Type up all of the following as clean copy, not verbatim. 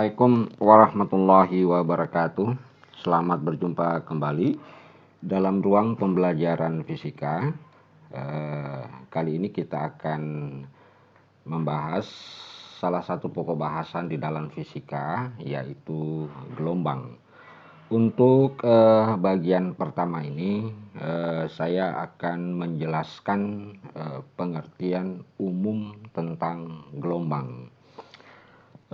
Assalamualaikum warahmatullahi wabarakatuh. Selamat berjumpa kembali dalam ruang pembelajaran fisika. Kali ini kita akan membahas salah satu pokok bahasan di dalam fisika, yaitu gelombang. Untuk bagian pertama ini, saya akan menjelaskan pengertian umum tentang gelombang.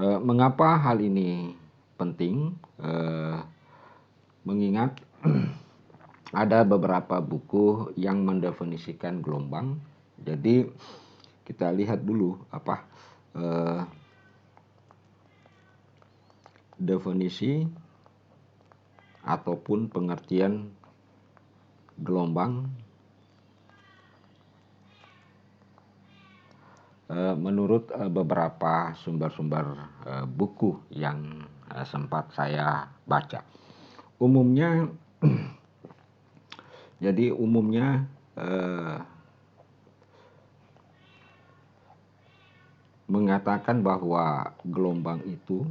Mengapa hal ini penting? Mengingat ada beberapa buku yang mendefinisikan gelombang. Jadi kita lihat dulu apa definisi ataupun pengertian gelombang menurut beberapa sumber-sumber buku yang sempat saya baca. Umumnya jadi umumnya mengatakan bahwa gelombang itu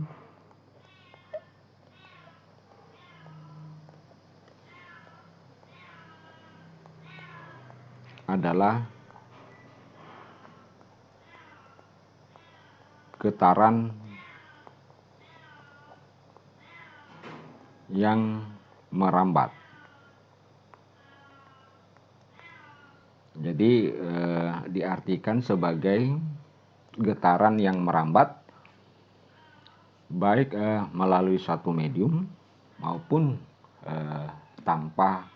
adalah getaran yang merambat. Jadi diartikan sebagai getaran yang merambat baik melalui satu medium maupun tanpa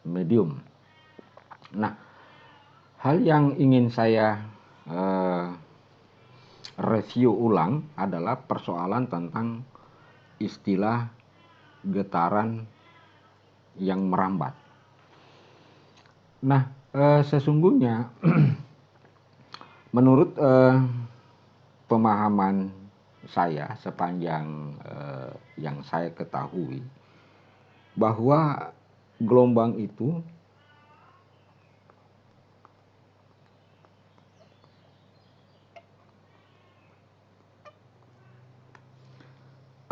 medium. Nah, hal yang ingin saya review ulang adalah persoalan tentang istilah getaran yang merambat. Nah, sesungguhnya menurut pemahaman saya sepanjang yang saya ketahui, bahwa gelombang itu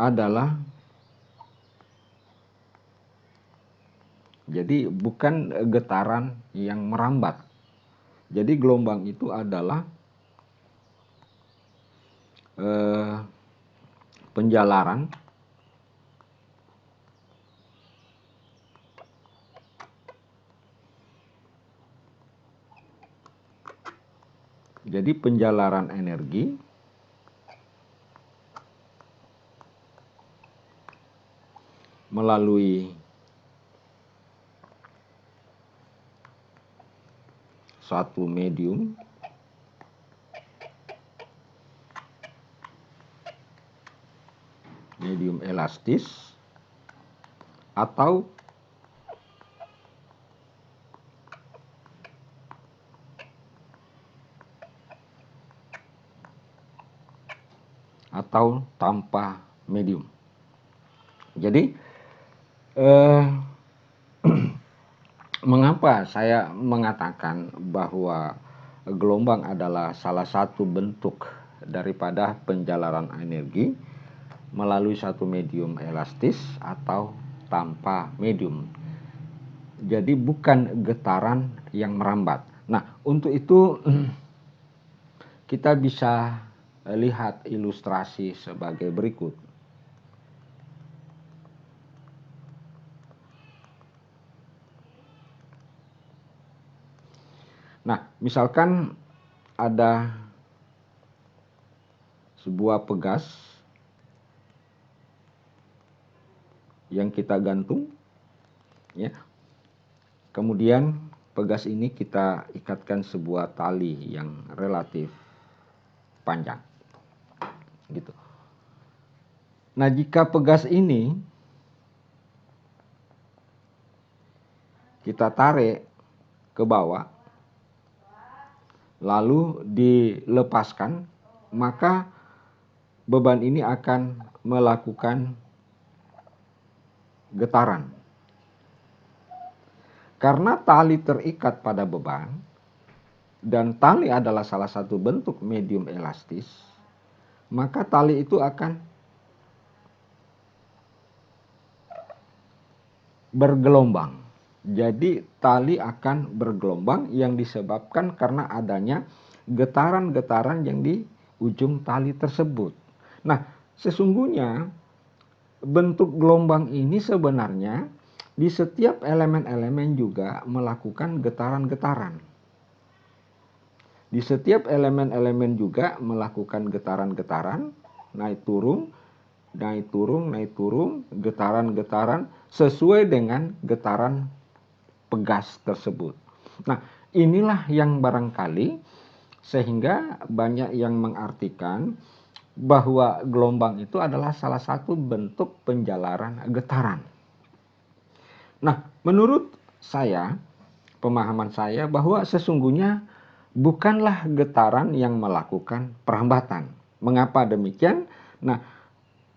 adalah, jadi bukan getaran yang merambat. Jadi gelombang itu adalah penjalaran energi melalui suatu medium elastis atau tanpa medium. Jadi mengapa saya mengatakan bahwa gelombang adalah salah satu bentuk daripada penjalaran energi melalui satu medium elastis atau tanpa medium. Jadi bukan getaran yang merambat. Nah, untuk itu kita bisa lihat ilustrasi sebagai berikut. Nah, misalkan ada sebuah pegas yang kita gantung, ya. Kemudian pegas ini kita ikatkan sebuah tali yang relatif panjang, gitu. Nah, jika pegas ini kita tarik ke bawah, lalu dilepaskan, maka beban ini akan melakukan getaran. Karena tali terikat pada beban, dan tali adalah salah satu bentuk medium elastis, maka tali itu akan bergelombang. Jadi tali akan bergelombang yang disebabkan karena adanya getaran-getaran yang di ujung tali tersebut. Nah, sesungguhnya bentuk gelombang ini sebenarnya di setiap elemen-elemen juga melakukan getaran-getaran. Di setiap elemen-elemen juga melakukan getaran-getaran, naik turun, naik turun, naik turun, getaran-getaran sesuai dengan getaran pegas tersebut. Nah, inilah yang barangkali sehingga banyak yang mengartikan bahwa gelombang itu adalah salah satu bentuk penjalaran getaran. Nah, menurut saya, pemahaman saya bahwa sesungguhnya bukanlah getaran yang melakukan perambatan. Mengapa demikian? Nah,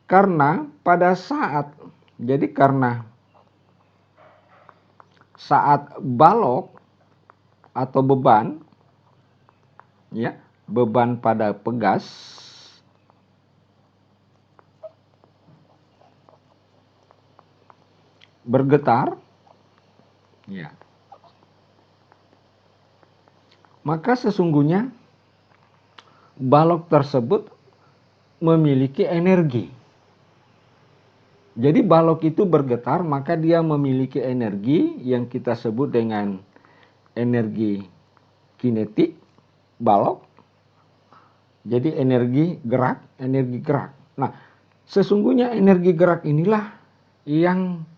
karena pada saat balok atau beban, ya, beban pada pegas bergetar, ya, maka sesungguhnya balok tersebut memiliki energi. Jadi balok itu bergetar, maka dia memiliki energi yang kita sebut dengan energi kinetik balok. Jadi energi gerak. Nah, sesungguhnya energi gerak inilah yang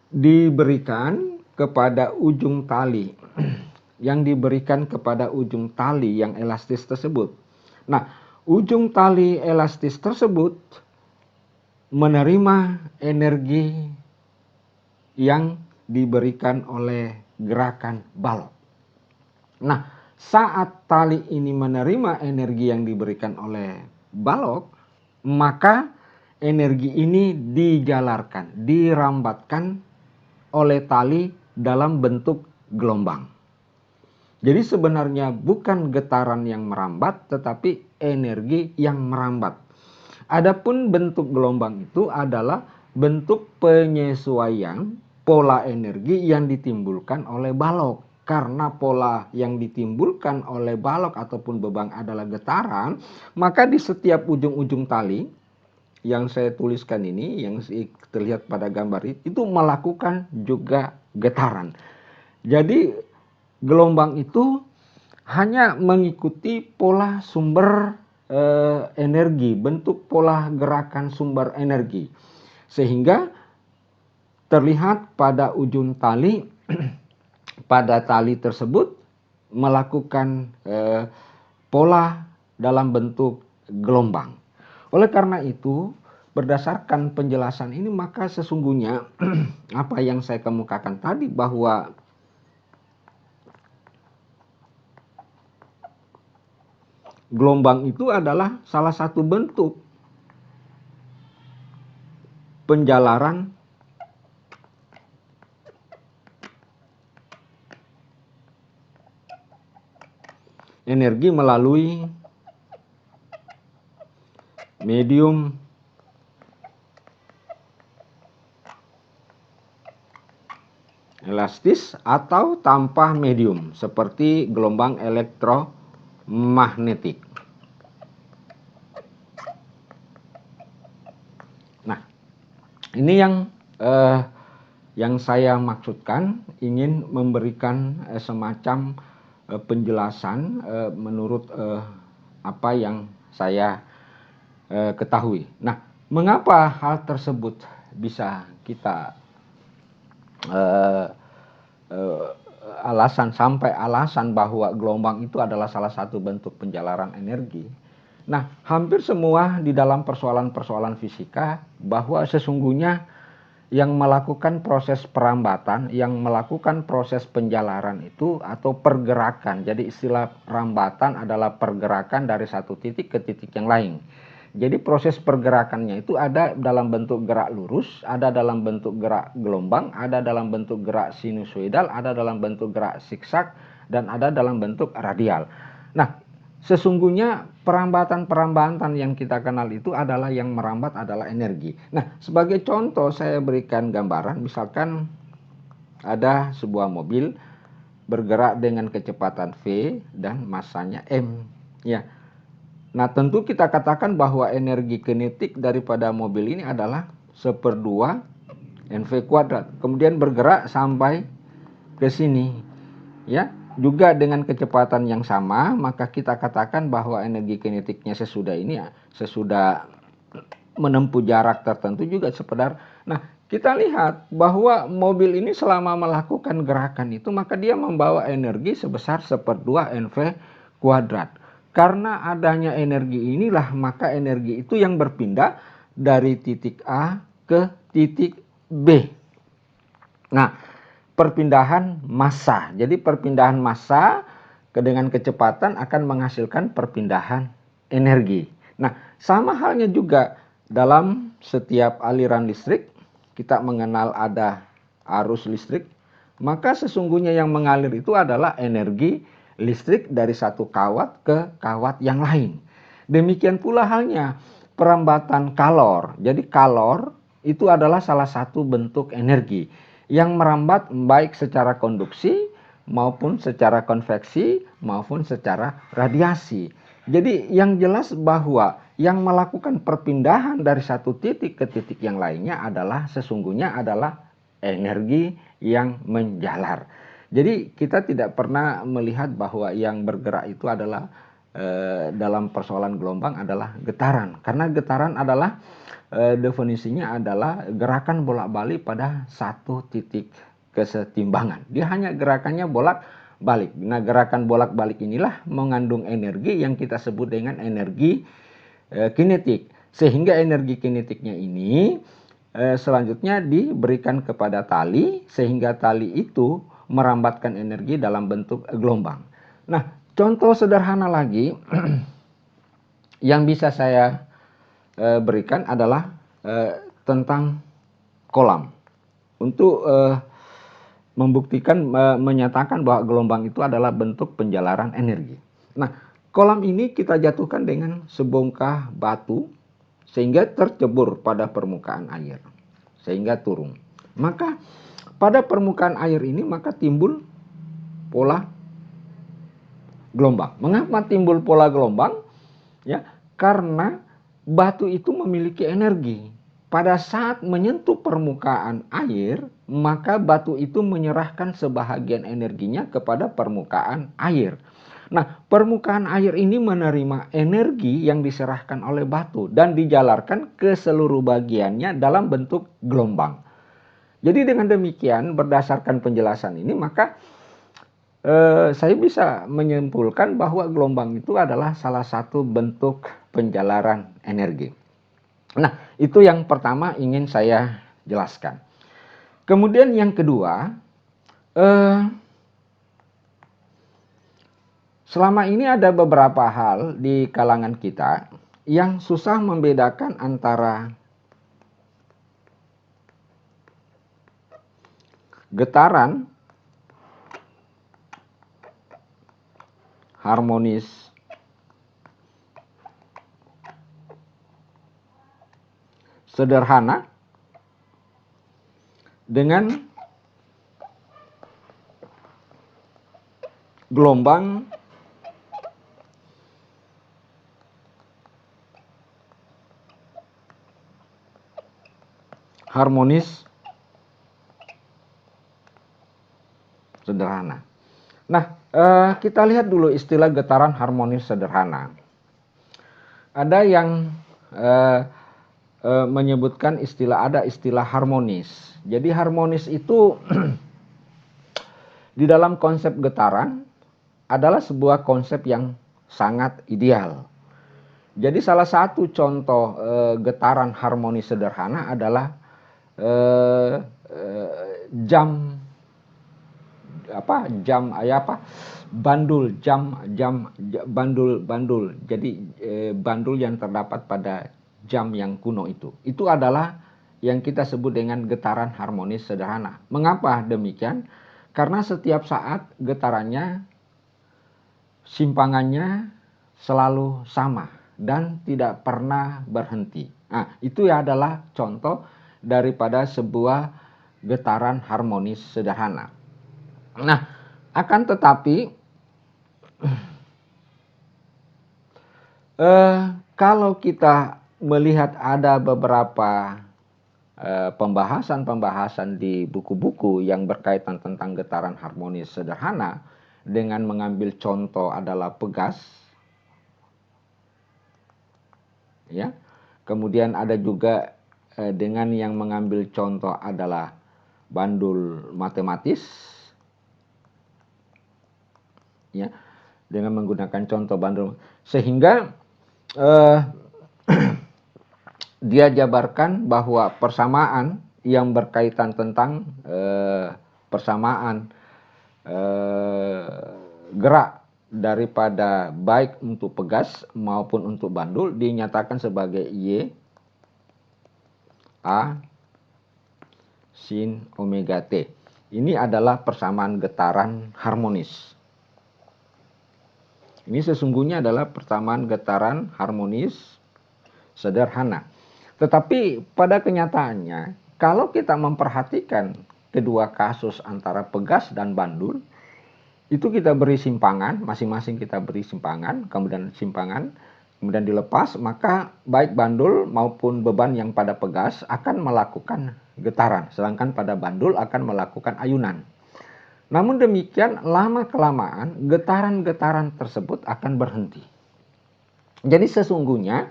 diberikan kepada ujung tali. Yang diberikan kepada ujung tali yang elastis tersebut. Nah, ujung tali elastis tersebut menerima energi yang diberikan oleh gerakan balok. Nah, saat tali ini menerima energi yang diberikan oleh balok, maka energi ini dijalarkan, dirambatkan oleh tali dalam bentuk gelombang. Jadi sebenarnya bukan getaran yang merambat, tetapi energi yang merambat. Adapun bentuk gelombang itu adalah bentuk penyesuaian pola energi yang ditimbulkan oleh balok. Karena pola yang ditimbulkan oleh balok ataupun beban adalah getaran, maka di setiap ujung-ujung tali yang saya tuliskan ini, yang terlihat pada gambar itu melakukan juga getaran. Jadi gelombang itu hanya mengikuti pola sumber energi, bentuk pola gerakan sumber energi. Sehingga terlihat pada ujung tali, pada tali tersebut melakukan pola dalam bentuk gelombang. Oleh karena itu, berdasarkan penjelasan ini, maka sesungguhnya apa yang saya kemukakan tadi bahwa gelombang itu adalah salah satu bentuk penjalaran energi melalui medium elastis atau tanpa medium seperti gelombang elektromagnetik. Nah, ini yang saya maksudkan, ingin memberikan semacam penjelasan menurut apa yang saya ketahui. Nah, mengapa hal tersebut bisa kita alasan bahwa gelombang itu adalah salah satu bentuk penjalaran energi. Nah, hampir semua di dalam persoalan-persoalan fisika bahwa sesungguhnya yang melakukan proses perambatan, yang melakukan proses penjalaran itu atau pergerakan. Jadi istilah rambatan adalah pergerakan dari satu titik ke titik yang lain. Jadi proses pergerakannya itu ada dalam bentuk gerak lurus, ada dalam bentuk gerak gelombang, ada dalam bentuk gerak sinusoidal, ada dalam bentuk gerak siksak, dan ada dalam bentuk radial. Nah, sesungguhnya perambatan-perambatan yang kita kenal itu adalah yang merambat adalah energi. Nah, sebagai contoh saya berikan gambaran, misalkan ada sebuah mobil bergerak dengan kecepatan V dan massanya M. Ya. Nah, tentu kita katakan bahwa energi kinetik daripada mobil ini adalah 1/2 NV kuadrat. Kemudian bergerak sampai ke sini. Ya, juga dengan kecepatan yang sama, maka kita katakan bahwa energi kinetiknya sesudah ini ya, sesudah menempuh jarak tertentu juga sepedar. Nah, kita lihat bahwa mobil ini selama melakukan gerakan itu, maka dia membawa energi sebesar 1/2 NV kuadrat. Karena adanya energi inilah, maka energi itu yang berpindah dari titik A ke titik B. Nah, perpindahan massa. Jadi perpindahan massa dengan kecepatan akan menghasilkan perpindahan energi. Nah, sama halnya juga dalam setiap aliran listrik, kita mengenal ada arus listrik, maka sesungguhnya yang mengalir itu adalah energi listrik dari satu kawat ke kawat yang lain. Demikian pula halnya perambatan kalor. Jadi kalor itu adalah salah satu bentuk energi yang merambat baik secara konduksi maupun secara konveksi maupun secara radiasi. Jadi yang jelas bahwa yang melakukan perpindahan dari satu titik ke titik yang lainnya adalah sesungguhnya adalah energi yang menjalar. Jadi kita tidak pernah melihat bahwa yang bergerak itu adalah dalam persoalan gelombang adalah getaran. Karena getaran adalah definisinya adalah gerakan bolak-balik pada satu titik kesetimbangan. Dia hanya gerakannya bolak-balik. Nah, gerakan bolak-balik inilah mengandung energi yang kita sebut dengan energi kinetik. Sehingga energi kinetiknya ini selanjutnya diberikan kepada tali, sehingga tali itu merambatkan energi dalam bentuk gelombang. Nah, contoh sederhana lagi yang bisa saya berikan adalah tentang kolam. Untuk membuktikan, menyatakan bahwa gelombang itu adalah bentuk penjalaran energi. Nah, kolam ini kita jatuhkan dengan sebongkah batu sehingga tercebur pada permukaan air, sehingga turun. Maka pada permukaan air ini maka timbul pola gelombang. Mengapa timbul pola gelombang? Ya, karena batu itu memiliki energi. Pada saat menyentuh permukaan air, maka batu itu menyerahkan sebahagian energinya kepada permukaan air. Nah, permukaan air ini menerima energi yang diserahkan oleh batu dan dijalarkan ke seluruh bagiannya dalam bentuk gelombang. Jadi dengan demikian, berdasarkan penjelasan ini, maka saya bisa menyimpulkan bahwa gelombang itu adalah salah satu bentuk penjalaran energi. Nah, itu yang pertama ingin saya jelaskan. Kemudian yang kedua, selama ini ada beberapa hal di kalangan kita yang susah membedakan antara getaran harmonis sederhana dengan gelombang harmonis sederhana. Nah, kita lihat dulu istilah getaran harmonis sederhana. Ada yang menyebutkan ada istilah harmonis. Jadi harmonis itu di dalam konsep getaran adalah sebuah konsep yang sangat ideal. Jadi salah satu contoh getaran harmonis sederhana adalah bandul. Jadi bandul yang terdapat pada jam yang kuno itu adalah yang kita sebut dengan getaran harmonis sederhana. Mengapa demikian? Karena setiap saat getarannya, simpangannya selalu sama dan tidak pernah berhenti. Nah, itu adalah contoh daripada sebuah getaran harmonis sederhana. Nah, akan tetapi kalau kita melihat ada beberapa pembahasan-pembahasan di buku-buku yang berkaitan tentang getaran harmonis sederhana dengan mengambil contoh adalah pegas, ya. Kemudian ada juga dengan yang mengambil contoh adalah bandul matematis, ya, dengan menggunakan contoh bandul, sehingga dia jabarkan bahwa persamaan yang berkaitan tentang persamaan gerak daripada baik untuk pegas maupun untuk bandul dinyatakan sebagai Y A sin omega T. Ini adalah persamaan getaran harmonis. Ini sesungguhnya adalah persamaan getaran harmonis sederhana. Tetapi pada kenyataannya, kalau kita memperhatikan kedua kasus antara pegas dan bandul, itu kita beri simpangan, masing-masing kita beri simpangan, kemudian dilepas, maka baik bandul maupun beban yang pada pegas akan melakukan getaran, sedangkan pada bandul akan melakukan ayunan. Namun demikian, lama-kelamaan getaran-getaran tersebut akan berhenti. Jadi sesungguhnya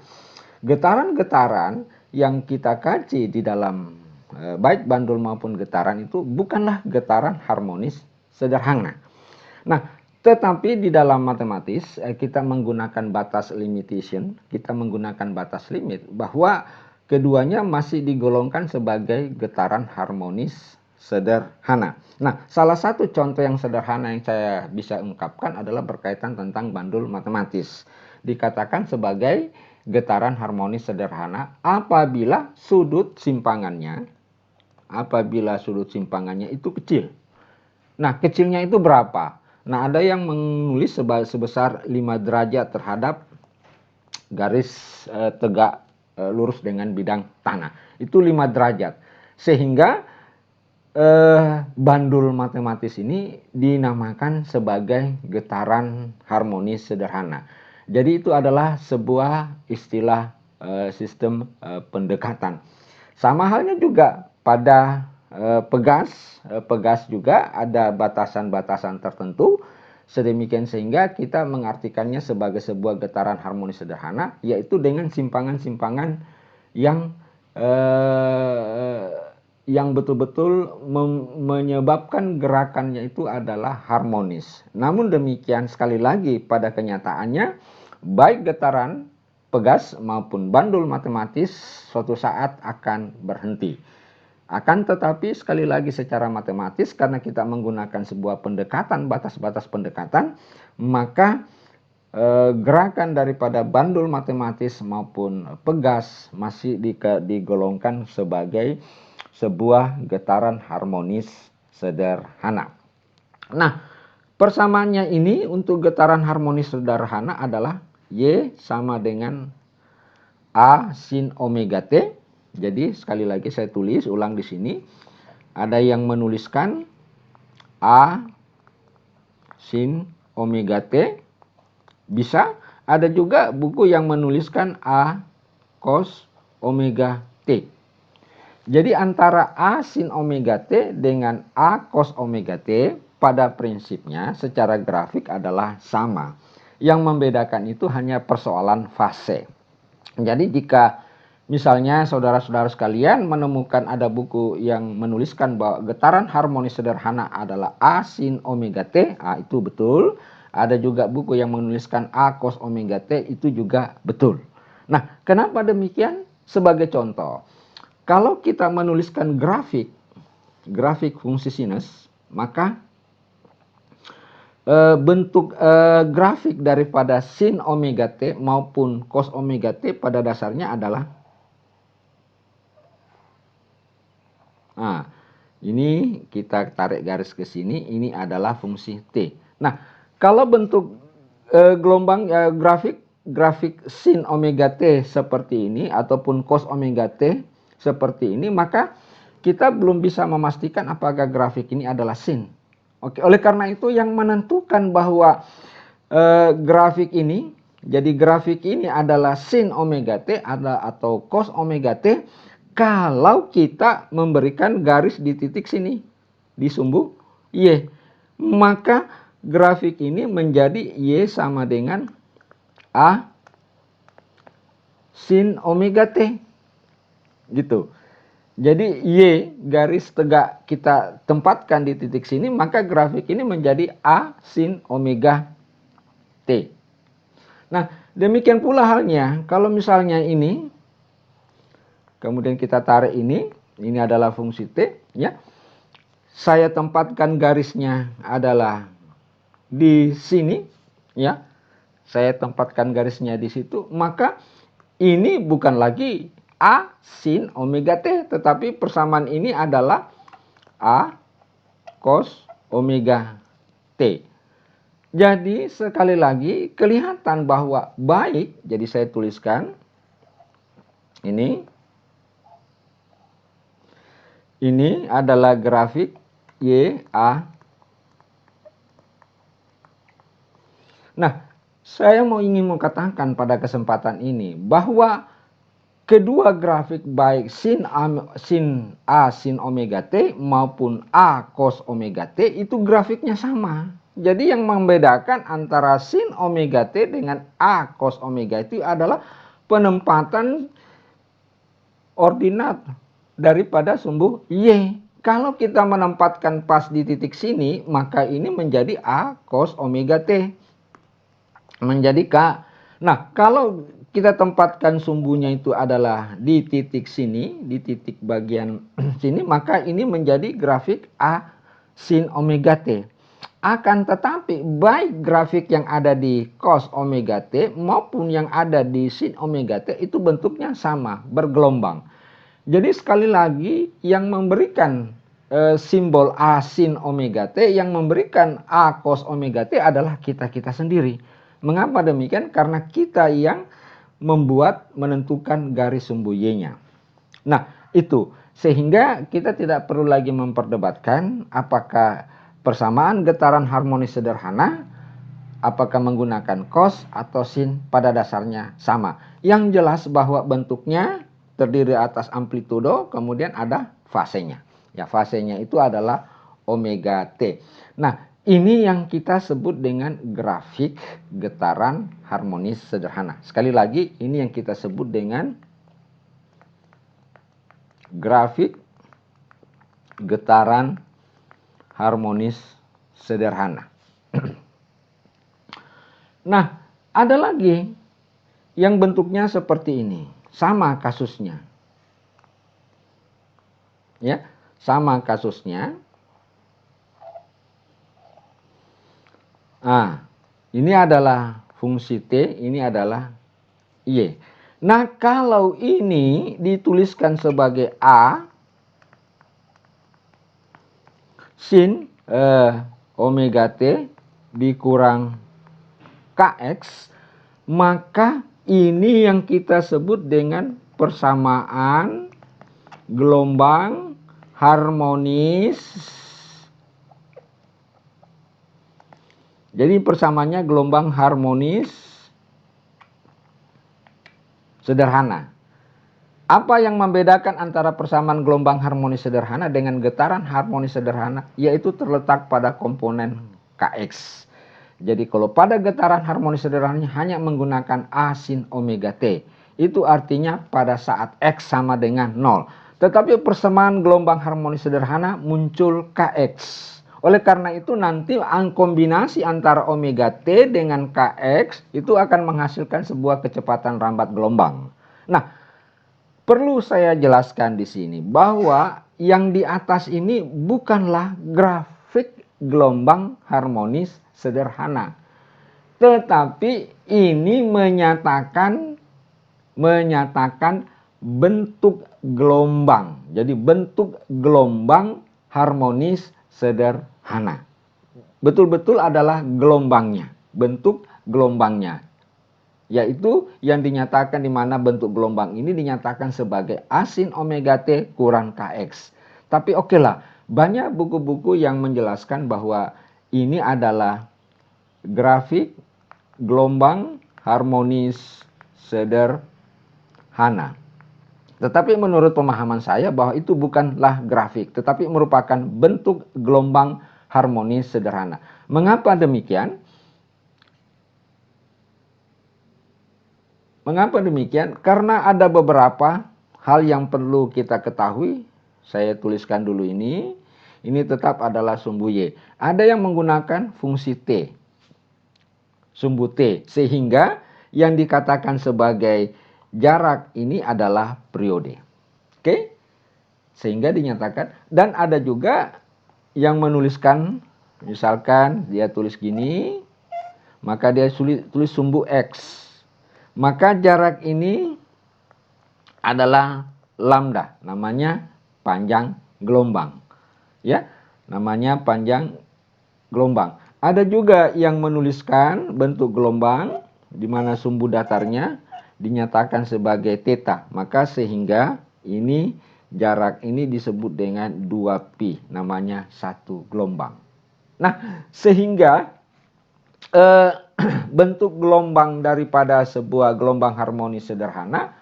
getaran-getaran yang kita kaji di dalam baik bandul maupun getaran itu bukanlah getaran harmonis sederhana. Nah, tetapi di dalam matematis kita menggunakan batas limitation, kita menggunakan batas limit bahwa keduanya masih digolongkan sebagai getaran harmonis sederhana. Nah, salah satu contoh yang sederhana yang saya bisa ungkapkan adalah berkaitan tentang bandul matematis. Dikatakan sebagai getaran harmonis sederhana apabila sudut simpangannya itu kecil. Nah, kecilnya itu berapa? Nah, ada yang menulis sebesar 5 derajat terhadap garis tegak lurus dengan bidang tanah. Itu 5 derajat. Sehingga bandul matematis ini dinamakan sebagai getaran harmonis sederhana. Jadi itu adalah sebuah istilah sistem pendekatan. Sama halnya juga pada pegas juga ada batasan-batasan tertentu, sedemikian sehingga kita mengartikannya sebagai sebuah getaran harmonis sederhana, yaitu dengan simpangan-simpangan yang betul-betul menyebabkan gerakannya itu adalah harmonis. Namun demikian, sekali lagi pada kenyataannya baik getaran pegas maupun bandul matematis suatu saat akan berhenti. Akan tetapi sekali lagi secara matematis, karena kita menggunakan sebuah pendekatan, batas-batas pendekatan, maka gerakan daripada bandul matematis maupun pegas masih digolongkan sebagai sebuah getaran harmonis sederhana. Nah, persamaannya ini untuk getaran harmonis sederhana adalah Y sama dengan A sin omega T. Jadi sekali lagi saya tulis ulang di sini. Ada yang menuliskan A sin omega T. Bisa. Ada juga buku yang menuliskan A cos omega T. Jadi antara A sin omega T dengan A cos omega T pada prinsipnya secara grafik adalah sama. Yang membedakan itu hanya persoalan fase. Jadi jika misalnya saudara-saudara sekalian menemukan ada buku yang menuliskan bahwa getaran harmonis sederhana adalah A sin omega T, itu betul. Ada juga buku yang menuliskan A cos omega T, itu juga betul. Nah, kenapa demikian? Sebagai contoh, kalau kita menuliskan grafik fungsi sinus, maka bentuk grafik daripada sin omega T maupun cos omega T pada dasarnya adalah, nah, ini kita tarik garis ke sini, ini adalah fungsi T. Nah, kalau bentuk grafik sin omega T seperti ini ataupun cos omega T seperti ini, maka kita belum bisa memastikan apakah grafik ini adalah sin. Oke, oleh karena itu yang menentukan bahwa grafik ini, jadi grafik ini adalah sin omega T atau cos omega T kalau kita memberikan garis di titik sini, di sumbu Y. Maka grafik ini menjadi Y sama dengan A sin omega T. Gitu. Jadi Y garis tegak kita tempatkan di titik sini, maka grafik ini menjadi A sin omega T. Nah, demikian pula halnya kalau misalnya ini, kemudian kita tarik ini adalah fungsi T, ya. Saya tempatkan garisnya adalah di sini, ya. Saya tempatkan garisnya di situ, maka ini bukan lagi A sin omega T, tetapi persamaan ini adalah A cos omega T. Jadi sekali lagi kelihatan bahwa baik, jadi saya tuliskan ini adalah grafik YA. Nah, saya ingin mengatakan pada kesempatan ini bahwa kedua grafik baik sin A sin omega T maupun A cos omega T itu grafiknya sama. Jadi yang membedakan antara sin omega T dengan A cos omega T adalah penempatan ordinat daripada sumbu Y. Kalau kita menempatkan pas di titik sini, maka ini menjadi A cos omega T. Menjadi K. Nah, kalau kita tempatkan sumbunya itu adalah di titik sini, di titik bagian sini, maka ini menjadi grafik A sin omega T. Akan tetapi baik grafik yang ada di cos omega T maupun yang ada di sin omega T itu bentuknya sama, bergelombang. Jadi sekali lagi yang memberikan simbol A sin omega T, yang memberikan A cos omega T adalah kita-kita sendiri. Mengapa demikian? Karena kita yang menentukan garis sumbu Y-nya. Nah, itu. Sehingga kita tidak perlu lagi memperdebatkan apakah persamaan getaran harmonis sederhana, apakah menggunakan cos atau sin, pada dasarnya sama. Yang jelas bahwa bentuknya terdiri atas amplitudo, kemudian ada fasenya. Ya, fasenya itu adalah omega T. Nah, ini yang kita sebut dengan grafik getaran harmonis sederhana. Sekali lagi, ini yang kita sebut dengan grafik getaran harmonis sederhana. Nah, ada lagi yang bentuknya seperti ini. Sama kasusnya. Ya, sama kasusnya. Nah, ini adalah fungsi T, ini adalah Y. Nah, kalau ini dituliskan sebagai A sin omega T dikurang Kx, maka ini yang kita sebut dengan persamaan gelombang harmonis. Jadi persamaannya gelombang harmonis sederhana. Apa yang membedakan antara persamaan gelombang harmonis sederhana dengan getaran harmonis sederhana? Yaitu terletak pada komponen Kx. Jadi kalau pada getaran harmonis sederhana hanya menggunakan A sin omega T. Itu artinya pada saat X sama dengan 0. Tetapi persamaan gelombang harmonis sederhana muncul Kx. Oleh karena itu nanti kombinasi antara omega T dengan Kx itu akan menghasilkan sebuah kecepatan rambat gelombang. Nah, perlu saya jelaskan di sini bahwa yang di atas ini bukanlah grafik gelombang harmonis sederhana. Tetapi ini menyatakan bentuk gelombang. Jadi bentuk gelombang harmonis sederhana. Betul-betul adalah gelombangnya, bentuk gelombangnya, yaitu yang dinyatakan di mana bentuk gelombang ini dinyatakan sebagai A sin omega T kurang Kx. Tapi oke lah, banyak buku-buku yang menjelaskan bahwa ini adalah grafik gelombang harmonis sederhana. Tetapi menurut pemahaman saya bahwa itu bukanlah grafik, tetapi merupakan bentuk gelombang harmonis sederhana. Mengapa demikian? Mengapa demikian? Karena ada beberapa hal yang perlu kita ketahui. Saya tuliskan dulu ini. Ini tetap adalah sumbu Y. Ada yang menggunakan fungsi T. Sumbu T. Sehingga yang dikatakan sebagai jarak ini adalah periode. Oke? Sehingga dinyatakan. Dan ada juga yang menuliskan. Misalkan dia tulis gini. Maka dia tulis sumbu X. Maka jarak ini adalah lambda, namanya panjang gelombang. Ya, namanya panjang gelombang. Ada juga yang menuliskan bentuk gelombang di mana sumbu datarnya dinyatakan sebagai theta. Maka sehingga ini jarak ini disebut dengan 2pi, namanya satu gelombang. Nah, sehingga bentuk gelombang daripada sebuah gelombang harmonis sederhana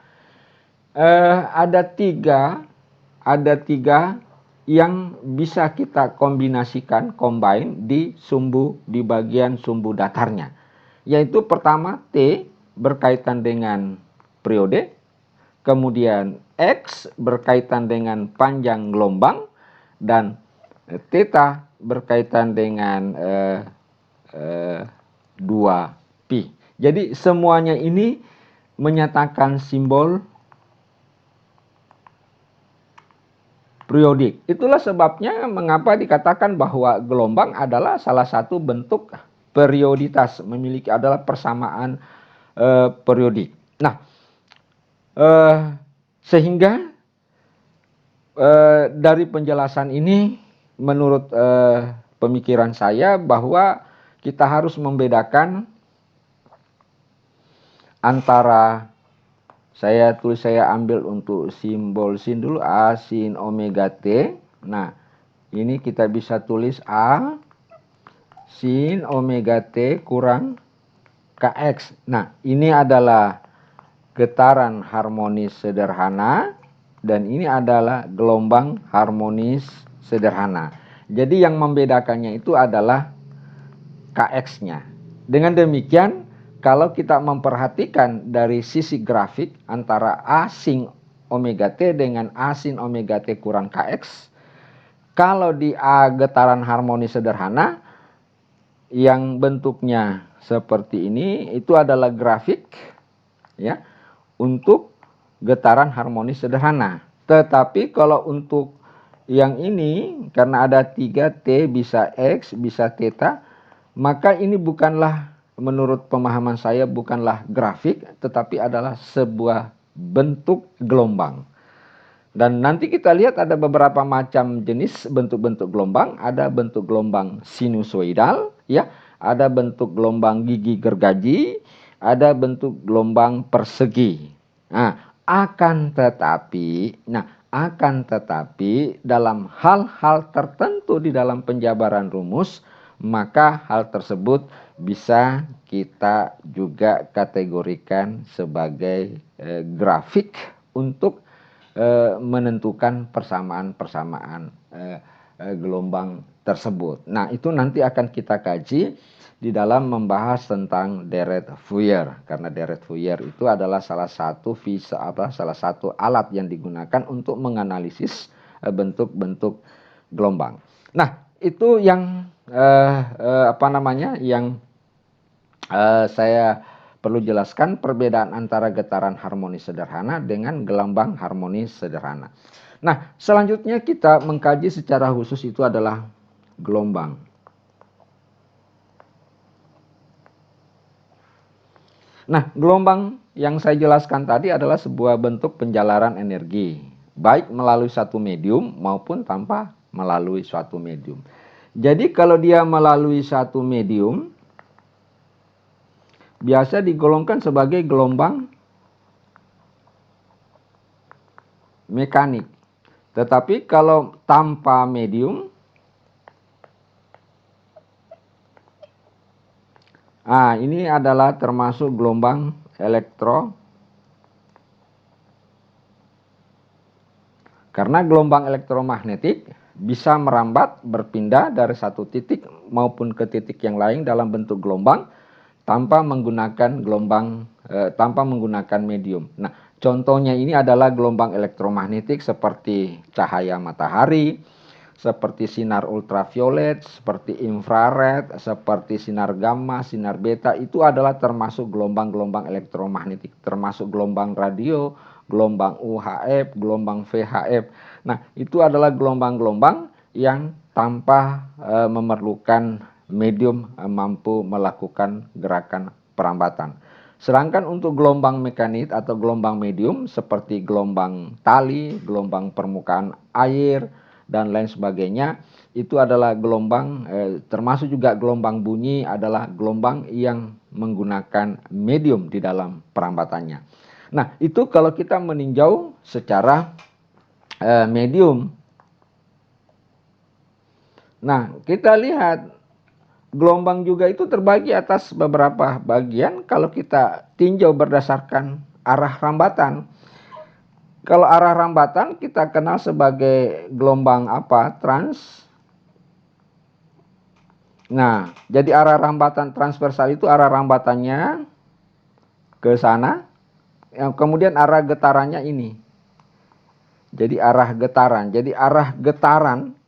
ada tiga yang bisa kita kombinasikan, combine di bagian sumbu datarnya. Yaitu pertama T berkaitan dengan periode, kemudian X berkaitan dengan panjang gelombang, dan theta berkaitan dengan 2pi. Jadi semuanya ini menyatakan simbol periodik. Itulah sebabnya mengapa dikatakan bahwa gelombang adalah salah satu bentuk perioditas, memiliki adalah persamaan periodik. Nah, sehingga dari penjelasan ini menurut pemikiran saya bahwa kita harus membedakan antara saya ambil untuk simbol sin dulu, A sin omega T. Nah, ini kita bisa tulis A sin omega T kurang Kx. Nah, ini adalah getaran harmonis sederhana dan ini adalah gelombang harmonis sederhana. Jadi yang membedakannya itu adalah Kx-nya. Dengan demikian, kalau kita memperhatikan dari sisi grafik antara A sin omega T dengan A sin omega T kurang Kx, kalau di A getaran harmonis sederhana yang bentuknya seperti ini, itu adalah grafik ya untuk getaran harmonis sederhana. Tetapi kalau untuk yang ini, karena ada 3T, bisa X, bisa theta, maka ini bukanlah, menurut pemahaman saya, bukanlah grafik, tetapi adalah sebuah bentuk gelombang. Dan nanti kita lihat ada beberapa macam jenis bentuk-bentuk gelombang. Ada bentuk gelombang sinusoidal, ya, ada bentuk gelombang gigi gergaji, ada bentuk gelombang persegi. Nah, akan tetapi dalam hal-hal tertentu di dalam penjabaran rumus, maka hal tersebut bisa kita juga kategorikan sebagai grafik untuk menentukan persamaan-persamaan gelombang tersebut. Nah, itu nanti akan kita kaji di dalam membahas tentang deret Fourier, karena deret Fourier itu adalah salah satu alat yang digunakan untuk menganalisis bentuk-bentuk gelombang. Nah, itu yang yang saya perlu jelaskan perbedaan antara getaran harmonis sederhana dengan gelombang harmonis sederhana. Nah, selanjutnya kita mengkaji secara khusus itu adalah gelombang. Nah, gelombang yang saya jelaskan tadi adalah sebuah bentuk penjalaran energi, baik melalui satu medium maupun tanpa melalui suatu medium. Jadi kalau dia melalui satu medium, biasa digolongkan sebagai gelombang mekanik. Tetapi kalau tanpa medium, ini adalah termasuk gelombang karena gelombang elektromagnetik bisa merambat, berpindah dari satu titik maupun ke titik yang lain dalam bentuk gelombang tanpa menggunakan medium. Nah, contohnya ini adalah gelombang elektromagnetik seperti cahaya matahari, seperti sinar ultraviolet, seperti infrared, seperti sinar gamma, sinar beta. Itu adalah termasuk gelombang-gelombang elektromagnetik, termasuk gelombang radio, gelombang UHF, gelombang VHF. Nah, itu adalah gelombang-gelombang yang tanpa memerlukan medium mampu melakukan gerakan perambatan. Sedangkan untuk gelombang mekanik atau gelombang medium seperti gelombang tali, gelombang permukaan air, dan lain sebagainya, itu adalah gelombang, termasuk juga gelombang bunyi adalah gelombang yang menggunakan medium di dalam perambatannya. Nah, itu kalau kita meninjau secara medium. Nah, kita lihat gelombang juga itu terbagi atas beberapa bagian kalau kita tinjau berdasarkan arah rambatan. Kalau arah rambatan kita kenal sebagai gelombang apa? Trans. Nah, jadi arah rambatan transversal itu arah rambatannya ke sana. Kemudian arah getarannya ini. Jadi arah getaran. Jadi arah getaran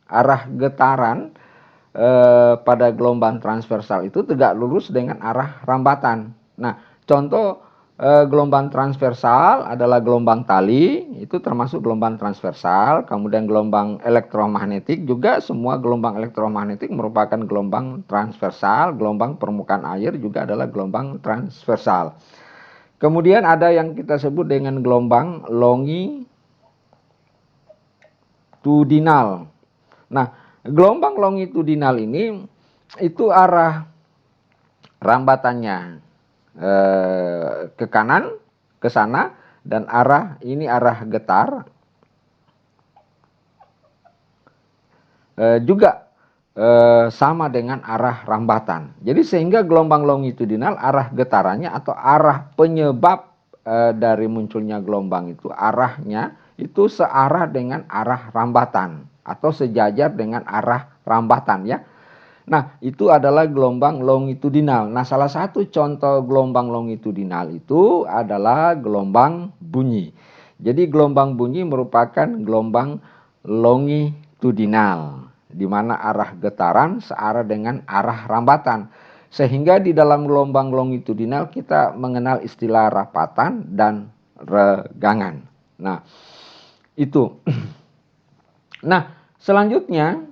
pada gelombang transversal itu tegak lurus dengan arah rambatan. Nah, contoh gelombang transversal adalah gelombang tali, itu termasuk gelombang transversal. Kemudian gelombang elektromagnetik juga, semua gelombang elektromagnetik merupakan gelombang transversal. Gelombang permukaan air juga adalah gelombang transversal. Kemudian ada yang kita sebut dengan gelombang longitudinal. Nah, gelombang longitudinal ini itu arah rambatannya ke kanan, ke sana, dan arah getar juga sama dengan arah rambatan. Jadi sehingga gelombang longitudinal arah getarannya atau arah penyebab dari munculnya gelombang itu arahnya itu searah dengan arah rambatan atau sejajar dengan arah rambatan ya. Nah, itu adalah gelombang longitudinal. Nah, salah satu contoh gelombang longitudinal itu adalah gelombang bunyi. Jadi gelombang bunyi merupakan gelombang longitudinal, di mana arah getaran searah dengan arah rambatan. Sehingga di dalam gelombang longitudinal kita mengenal istilah rapatan dan regangan. Nah, itu. Nah, selanjutnya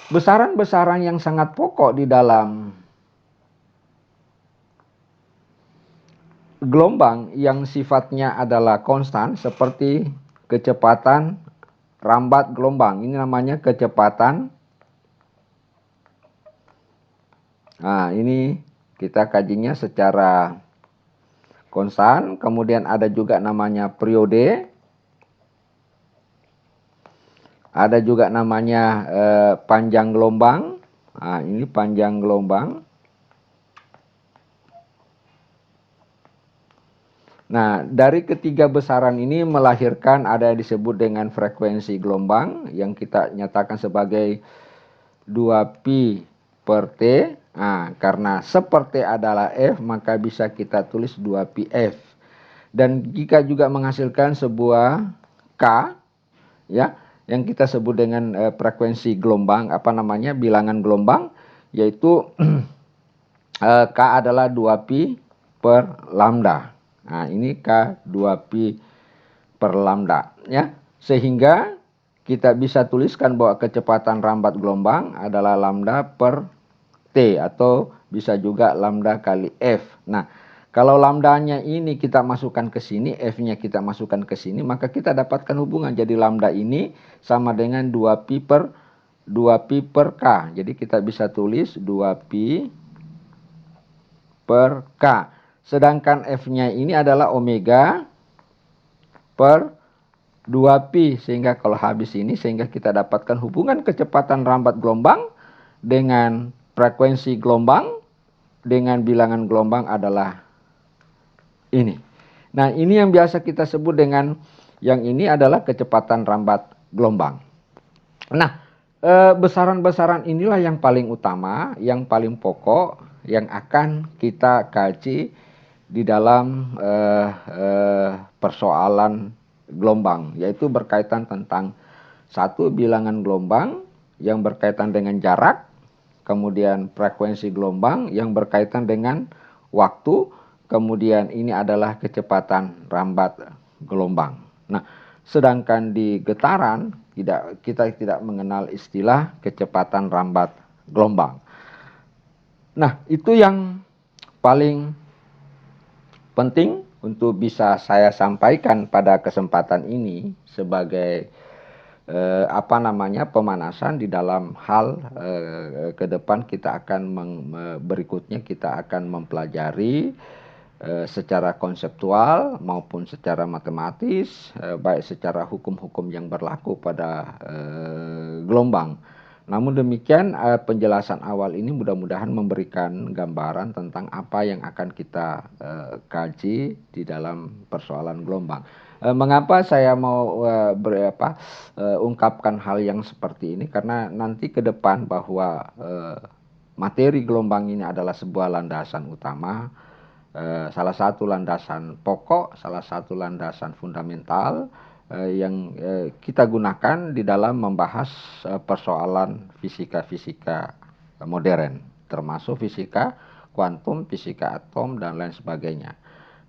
besaran-besaran yang sangat pokok di dalam gelombang yang sifatnya adalah konstan seperti kecepatan rambat gelombang. Ini namanya kecepatan. Nah, ini kita kajinya secara konstan. Kemudian ada juga namanya periode. Ada juga namanya panjang gelombang. Nah, ini panjang gelombang. Nah, dari ketiga besaran ini melahirkan ada yang disebut dengan frekuensi gelombang yang kita nyatakan sebagai 2pi per T. Nah, karena seper T adalah F, maka bisa kita tulis 2pi F. Dan jika juga menghasilkan sebuah K, ya, yang kita sebut dengan frekuensi gelombang, bilangan gelombang, yaitu K adalah 2pi per lambda. Nah, ini K 2pi per lambda, ya. Sehingga kita bisa tuliskan bahwa kecepatan rambat gelombang adalah lambda per T, atau bisa juga lambda kali F. Nah, kalau lambdanya ini kita masukkan ke sini, F-nya kita masukkan ke sini, maka kita dapatkan hubungan. Jadi lambda ini sama dengan 2pi per K. Jadi kita bisa tulis 2pi per K. Sedangkan F-nya ini adalah omega per 2pi. Sehingga kalau habis ini, sehingga kita dapatkan hubungan kecepatan rambat gelombang dengan frekuensi gelombang dengan bilangan gelombang adalah ini. Nah, ini yang biasa kita sebut dengan, yang ini adalah kecepatan rambat gelombang. Nah, besaran-besaran inilah yang paling utama, yang paling pokok, yang akan kita kaji di dalam persoalan gelombang, yaitu berkaitan tentang satu, bilangan gelombang yang berkaitan dengan jarak, kemudian frekuensi gelombang yang berkaitan dengan waktu, kemudian ini adalah kecepatan rambat gelombang. Nah, sedangkan di getaran kita tidak mengenal istilah kecepatan rambat gelombang. Nah, itu yang paling penting untuk bisa saya sampaikan pada kesempatan ini sebagai pemanasan di dalam hal ke depan kita akan berikutnya kita akan mempelajari secara konseptual maupun secara matematis, baik secara hukum-hukum yang berlaku pada gelombang. Namun demikian, penjelasan awal ini mudah-mudahan memberikan gambaran tentang apa yang akan kita kaji di dalam persoalan gelombang. Mengapa saya mau ungkapkan hal yang seperti ini? Karena nanti ke depan bahwa materi gelombang ini adalah sebuah landasan utama, salah satu landasan pokok, salah satu landasan fundamental yang kita gunakan di dalam membahas persoalan fisika-fisika modern, termasuk fisika kuantum, fisika atom, dan lain sebagainya.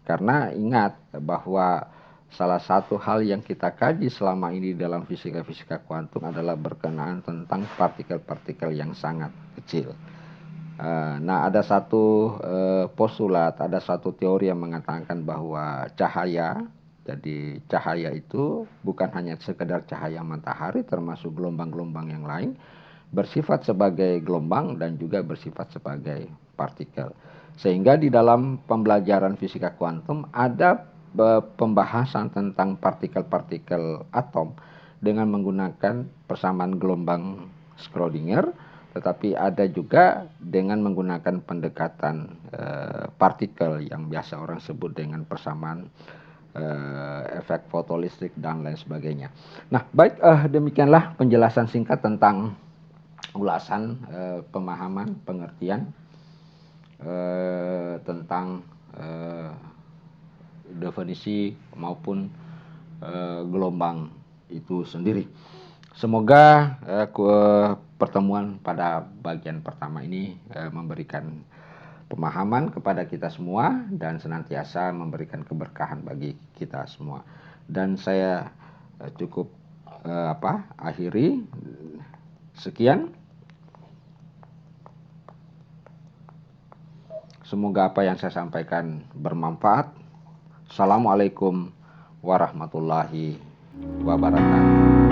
Karena ingat bahwa salah satu hal yang kita kaji selama ini dalam fisika-fisika kuantum adalah berkenaan tentang partikel-partikel yang sangat kecil. Nah, ada satu postulat, ada satu teori yang mengatakan bahwa cahaya, jadi cahaya itu bukan hanya sekedar cahaya matahari, termasuk gelombang-gelombang yang lain, bersifat sebagai gelombang dan juga bersifat sebagai partikel. Sehingga di dalam pembelajaran fisika kuantum ada pembahasan tentang partikel-partikel atom dengan menggunakan persamaan gelombang Schrödinger, tetapi ada juga dengan menggunakan pendekatan partikel yang biasa orang sebut dengan persamaan efek fotolistrik dan lain sebagainya. Nah, baik, demikianlah penjelasan singkat tentang ulasan pemahaman, pengertian tentang definisi maupun gelombang itu sendiri. Semoga pertemuan pada bagian pertama ini memberikan pemahaman kepada kita semua dan senantiasa memberikan keberkahan bagi kita semua. Dan saya cukup akhiri. Sekian. Semoga apa yang saya sampaikan bermanfaat. Assalamualaikum warahmatullahi wabarakatuh.